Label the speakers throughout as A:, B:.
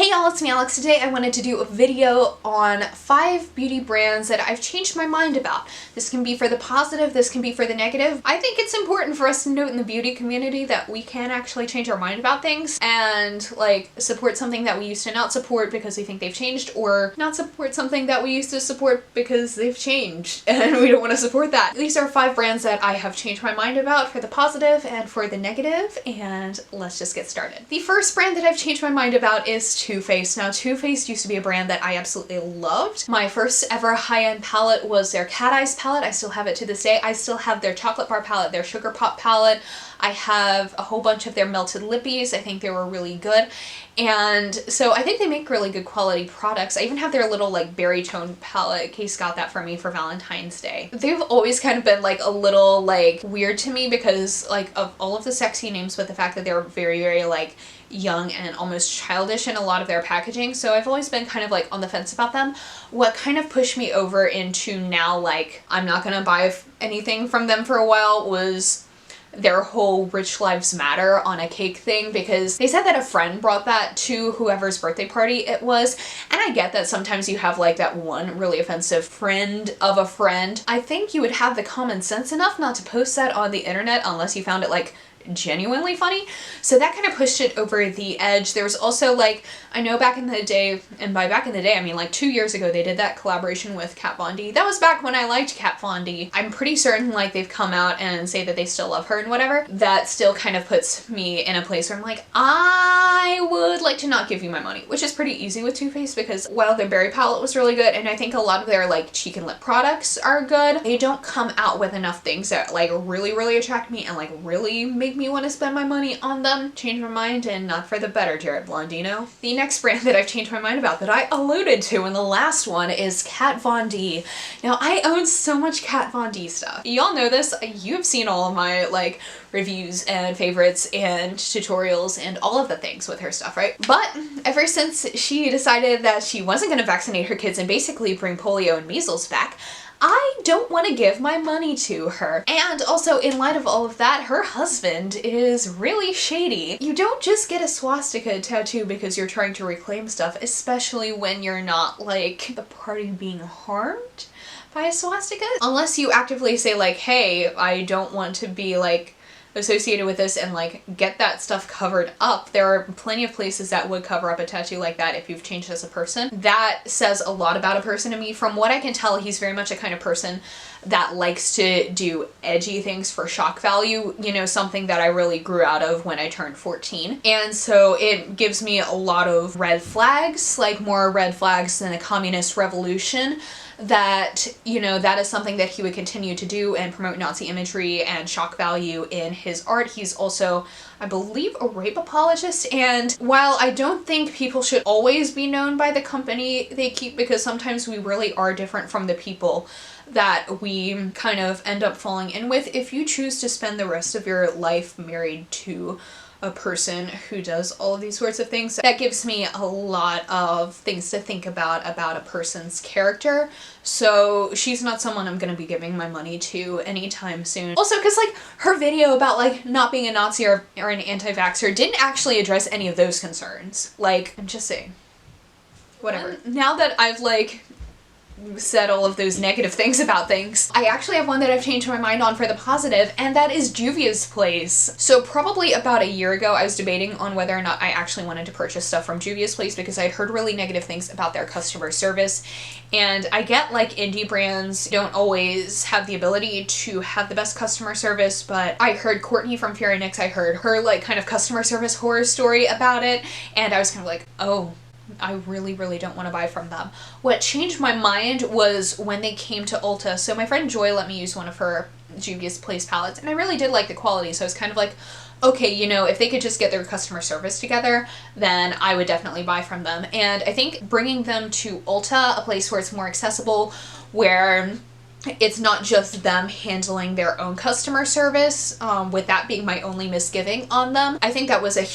A: Hey y'all, it's me Alex. Today I wanted to do a video on 5 beauty brands that I've changed my mind about. This can be for the positive, this can be for the negative. I think it's important for us to note in the beauty community that we can actually change our mind about things and like support something that we used to not support because we think they've changed, or not support something that we used to support because they've changed and we don't want to support that. These are 5 brands that I have changed my mind about for the positive and for the negative, and let's just get started. The first brand that I've changed my mind about is Too Faced. Now, Too Faced used to be a brand that I absolutely loved. My first ever high-end palette was their Cat Eyes palette. I still have it to this day. I still have their chocolate bar palette, their sugar pop palette. I have a whole bunch of their melted lippies. I think they were really good. And so I think they make really good quality products. I even have their little like berry tone palette. Case got that for me for Valentine's Day. They've always kind of been like a little like weird to me because like of all of the sexy names, but the fact that they're very like young and almost childish in a lot of their packaging. So I've always been kind of like on the fence about them. What kind of pushed me over into now like I'm not gonna buy anything from them for a while was their whole Rich Lives Matter on a cake thing, because they said that a friend brought that to whoever's birthday party it was. And I get that sometimes you have like that one really offensive friend of a friend. I think you would have the common sense enough not to post that on the internet unless you found it like genuinely funny. So that kind of pushed it over the edge. There was also like, I know back in the day, and by back in the day I mean like 2 years ago, they did that collaboration with Kat Von D. That was back when I liked Kat Von D. I'm pretty certain like they've come out and say that they still love her and whatever. That still kind of puts me in a place where I'm like, I would like to not give you my money, which is pretty easy with Too Faced because while their berry palette was really good, and I think a lot of their like cheek and lip products are good, they don't come out with enough things that like really attract me and like really make me want to spend my money on them. Change my mind, and not for the better, Jared Blondino. The next brand that I've changed my mind about that I alluded to in the last one is Kat Von D. Now, I own so much Kat Von D stuff. Y'all know this. You've seen all of my like reviews and favorites and tutorials and all of the things with her stuff, right? But ever since she decided that she wasn't going to vaccinate her kids and basically bring polio and measles back, I don't want to give my money to her. And also, in light of all of that, her husband is really shady. You don't just get a swastika tattoo because you're trying to reclaim stuff, especially when you're not like the party being harmed by a swastika. Unless you actively say like, hey, I don't want to be like associated with this and like get that stuff covered up. There are plenty of places that would cover up a tattoo like that if you've changed as a person. That says a lot about a person to me. From what I can tell, he's very much a kind of person that likes to do edgy things for shock value, you know, something that I really grew out of when I turned 14. And so it gives me a lot of red flags, like more red flags than a communist revolution, that, you know, that is something that he would continue to do and promote Nazi imagery and shock value in his art. He's also, I believe, a rape apologist, and while I don't think people should always be known by the company they keep, because sometimes we really are different from the people that we kind of end up falling in with, if you choose to spend the rest of your life married to a person who does all of these sorts of things, that gives me a lot of things to think about a person's character. So she's not someone I'm gonna be giving my money to anytime soon. Also, because like her video about like not being a Nazi or an anti-vaxxer didn't actually address any of those concerns. Like, I'm just saying. Whatever. Now that I've like said all of those negative things about things, I actually have one that I've changed my mind on for the positive, and that is Juvia's Place. So probably about a year ago, I was debating on whether or not I actually wanted to purchase stuff from Juvia's Place because I'd heard really negative things about their customer service. And I get like indie brands don't always have the ability to have the best customer service, but I heard Courtney from Fear and Nix, I heard her like kind of customer service horror story about it, and I was kind of like, oh, I really don't want to buy from them. What changed my mind was when they came to Ulta. So my friend Joy let me use one of her Juvia's Place palettes, and I really did like the quality, so I was kind of like, okay, you know, if they could just get their customer service together, then I would definitely buy from them. And I think bringing them to Ulta, a place where it's more accessible, where it's not just them handling their own customer service, with that being my only misgiving on them. I think that was a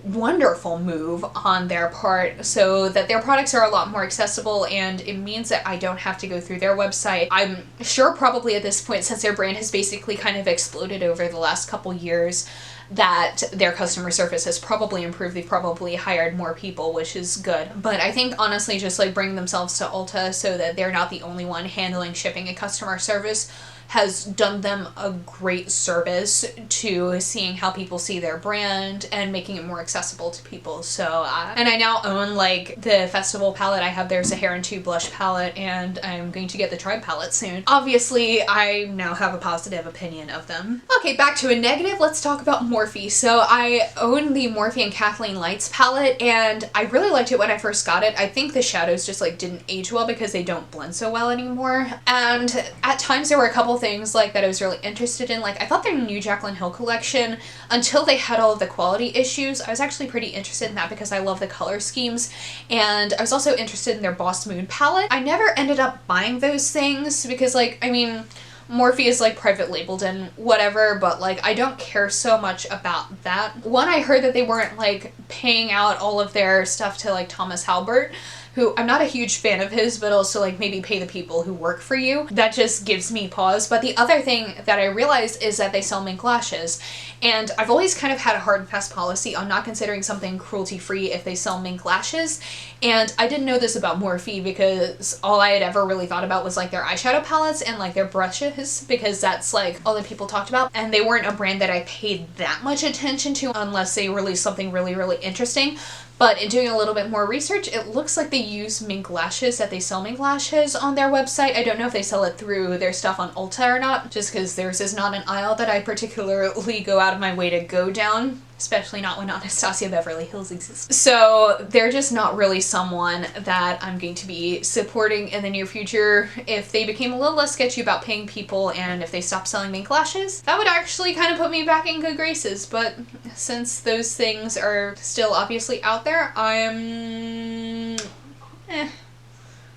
A: wonderful move on their part, so that their products are a lot more accessible, and it means that I don't have to go through their website. I'm sure probably at this point, since their brand has basically kind of exploded over the last couple years, that their customer service has probably improved. They've probably hired more people, which is good. But I think honestly just like bringing themselves to Ulta so that they're not the only one handling shipping and customer service has done them a great service to seeing how people see their brand and making it more accessible to people. So, and I now own like the festival palette. I have their Sahara 2 blush palette, and I'm going to get the Tribe palette soon. Obviously, I now have a positive opinion of them. Okay, back to a negative. Let's talk about Morphe. So I own the Morphe and Kathleen Lights palette, and I really liked it when I first got it. I think the shadows just like didn't age well because they don't blend so well anymore. And at times there were a couple things like that I was really interested in. Like I thought their new Jaclyn Hill collection, until they had all of the quality issues, I was actually pretty interested in that because I love the color schemes, and I was also interested in their Boss Moon palette. I never ended up buying those things because like, I mean, Morphe is like private labeled and whatever, but like I don't care so much about that. One, I heard that they weren't like paying out all of their stuff to like Thomas Halbert, who I'm not a huge fan of his, but also like maybe pay the people who work for you. That just gives me pause. But the other thing that I realized is that they sell mink lashes. And I've always kind of had a hard and fast policy on not considering something cruelty-free if they sell mink lashes. And I didn't know this about Morphe because all I had ever really thought about was like their eyeshadow palettes and like their brushes, because that's like all that people talked about. And they weren't a brand that I paid that much attention to unless they released something really, really interesting. But in doing a little bit more research, it looks like they use mink lashes, that they sell mink lashes on their website. I don't know if they sell it through their stuff on Ulta or not, just because theirs is not an aisle that I particularly go out of my way to go down, especially not when Anastasia Beverly Hills exists. So they're just not really someone that I'm going to be supporting in the near future. If they became a little less sketchy about paying people and if they stopped selling mink lashes, that would actually kind of put me back in good graces. But since those things are still obviously out there, I'm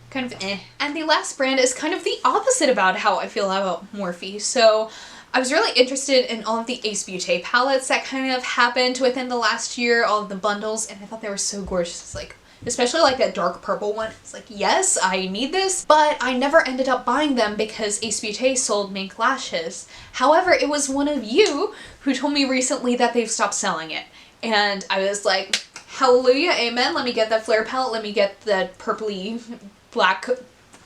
A: kind of eh. And the last brand is kind of the opposite about how I feel about Morphe. So I was really interested in all of the Ace Beauté palettes that kind of happened within the last year, all of the bundles, and I thought they were so gorgeous. Like, especially like that dark purple one. It's like, yes, I need this, but I never ended up buying them because Ace Beauté sold mink lashes. However, it was one of you who told me recently that they've stopped selling it. And I was like, hallelujah, amen, let me get that flare palette, let me get the purpley black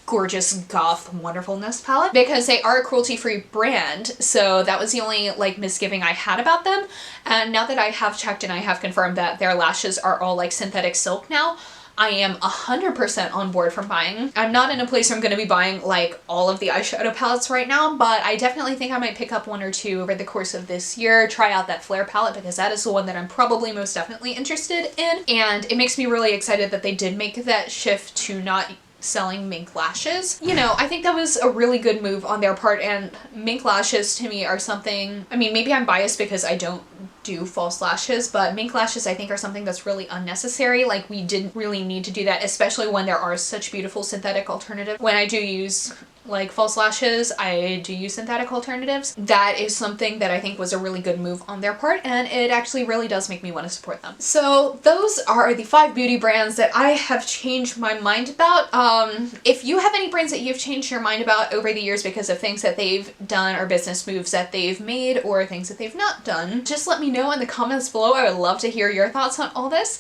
A: gorgeous goth wonderfulness palette, because they are a cruelty-free brand. So that was the only like misgiving I had about them. And now that I have checked and I have confirmed that their lashes are all like synthetic silk now, I am 100% on board from buying. I'm not in a place where I'm going to be buying like all of the eyeshadow palettes right now, but I definitely think I might pick up one or two over the course of this year, try out that flare palette, because that is the one that I'm probably most definitely interested in. And it makes me really excited that they did make that shift to not selling mink lashes. You know, I think that was a really good move on their part, and mink lashes to me are something, I mean, maybe I'm biased because I don't do false lashes, but mink lashes I think are something that's really unnecessary. Like, we didn't really need to do that, especially when there are such beautiful synthetic alternatives. When I do use like false lashes, I do use synthetic alternatives. That is something that I think was a really good move on their part, and it actually really does make me want to support them. So those are the 5 beauty brands that I have changed my mind about. If you have any brands that you've changed your mind about over the years because of things that they've done or business moves that they've made or things that they've not done, just let me know in the comments below. I would love to hear your thoughts on all this.